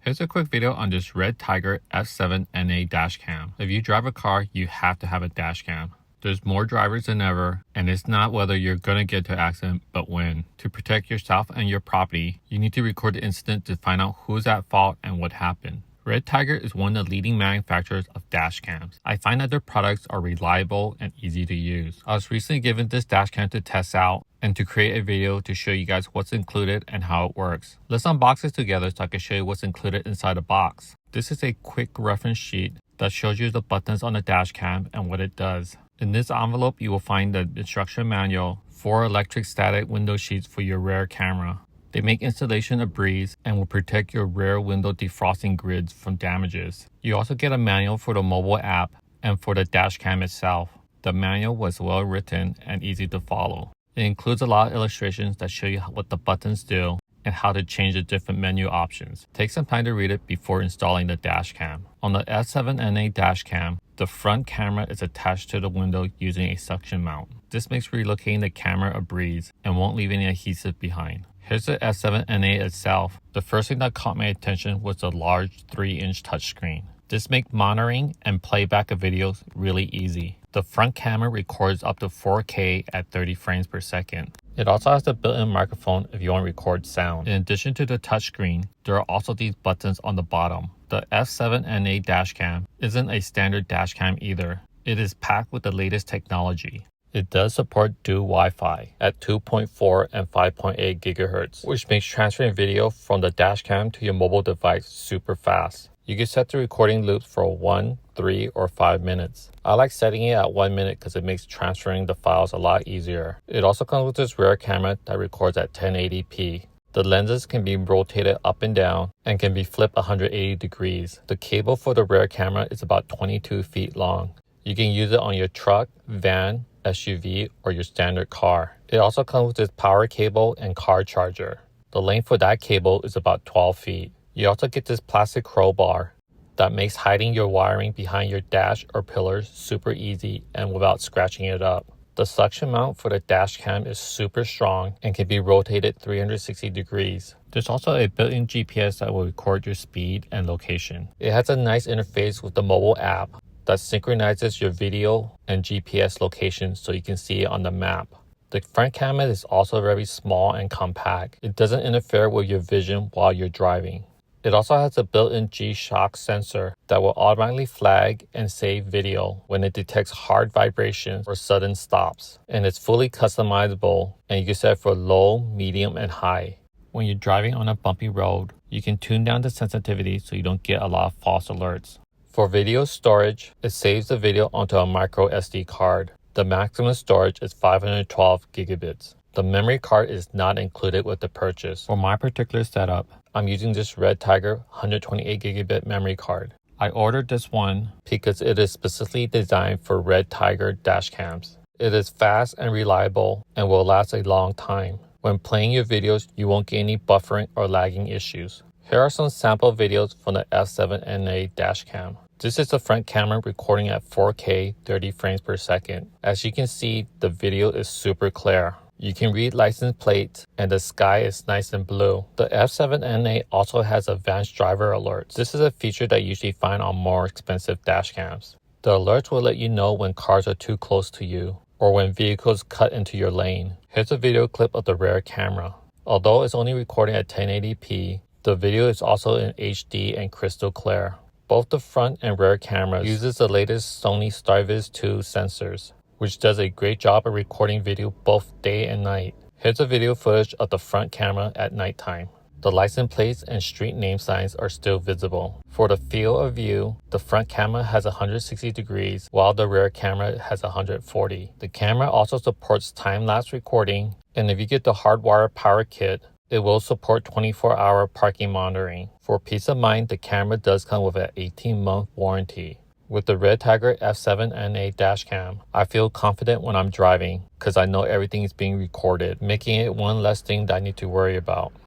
Here's a quick video on this RedTiger F7NA dash cam. If you drive a car, you have to have a dash cam. There's more drivers than ever, and it's not whether you're gonna get into an accident, but when. To protect yourself and your property, you need to record the incident to find out who's at fault and what happened. RedTiger is one of the leading manufacturers of dash cams. I find that their products are reliable and easy to use. I was recently given this dash cam to test out and to create a video to show you guys what's included and how it works. Let's unbox it together so I can show you what's included inside the box. This is a quick reference sheet that shows you the buttons on the dash cam and what it does. In this envelope, you will find the instruction manual, 4 electric static window sheets for your rear camera. They make installation a breeze and will protect your rear window defrosting grids from damages. You also get a manual for the mobile app and for the dash cam itself. The manual was well written and easy to follow. It includes a lot of illustrations that show you what the buttons do and how to change the different menu options. Take some time to read it before installing the dash cam. On the F7NA dash cam, the front camera is attached to the window using a suction mount. This makes relocating the camera a breeze and won't leave any adhesive behind. Here's the F7NA itself. The first thing that caught my attention was the large 3-inch touchscreen. This makes monitoring and playback of videos really easy. The front camera records up to 4K at 30 frames per second. It also has a built-in microphone if you want to record sound. In addition to the touchscreen, there are also these buttons on the bottom. The F7NA dashcam isn't a standard dashcam either. It is packed with the latest technology. It does support dual Wi-Fi at 2.4 and 5.8 GHz, which makes transferring video from the dashcam to your mobile device super fast. You can set the recording loops for 1, 3, or 5 minutes. I like setting it at 1 minute because it makes transferring the files a lot easier. It also comes with this rear camera that records at 1080p. The lenses can be rotated up and down and can be flipped 180 degrees. The cable for the rear camera is about 22 feet long. You can use it on your truck, van, SUV, or your standard car. It also comes with this power cable and car charger. The length for that cable is about 12 feet. You also get this plastic crowbar that makes hiding your wiring behind your dash or pillars super easy and without scratching it up. The suction mount for the dash cam is super strong and can be rotated 360 degrees. There's also a built-in GPS that will record your speed and location. It has a nice interface with the mobile app that synchronizes your video and GPS location so you can see it on the map. The front camera is also very small and compact. It doesn't interfere with your vision while you're driving. It also has a built-in G-Shock sensor that will automatically flag and save video when it detects hard vibrations or sudden stops. And it's fully customizable and you can set it for low, medium, and high. When you're driving on a bumpy road, you can tune down the sensitivity so you don't get a lot of false alerts. For video storage, it saves the video onto a micro SD card. The maximum storage is 512 gigabits. The memory card is not included with the purchase. For my particular setup, I'm using this RedTiger 128 gigabit memory card. I ordered this one because it is specifically designed for RedTiger dashcams. It is fast and reliable and will last a long time. When playing your videos, you won't get any buffering or lagging issues. Here are some sample videos from the F7NA dashcam. This is the front camera recording at 4K 30 frames per second. As you can see, the video is super clear. You can read license plates and the sky is nice and blue. The F7NA also has advanced driver alerts. This is a feature that you usually find on more expensive dashcams. The alerts will let you know when cars are too close to you or when vehicles cut into your lane. Here's a video clip of the rear camera. Although it's only recording at 1080p, the video is also in HD and crystal clear. Both the front and rear cameras uses the latest Sony StarViz 2 sensors, which does a great job of recording video both day and night. Here's a video footage of the front camera at nighttime. The license plates and street name signs are still visible. For the field of view, the front camera has 160 degrees while the rear camera has 140. The camera also supports time-lapse recording, and if you get the hardwire power kit, it will support 24-hour parking monitoring. For peace of mind, the camera does come with an 18-month warranty. With the RedTiger F7NA dashcam, I feel confident when I'm driving because I know everything is being recorded, making it one less thing that I need to worry about.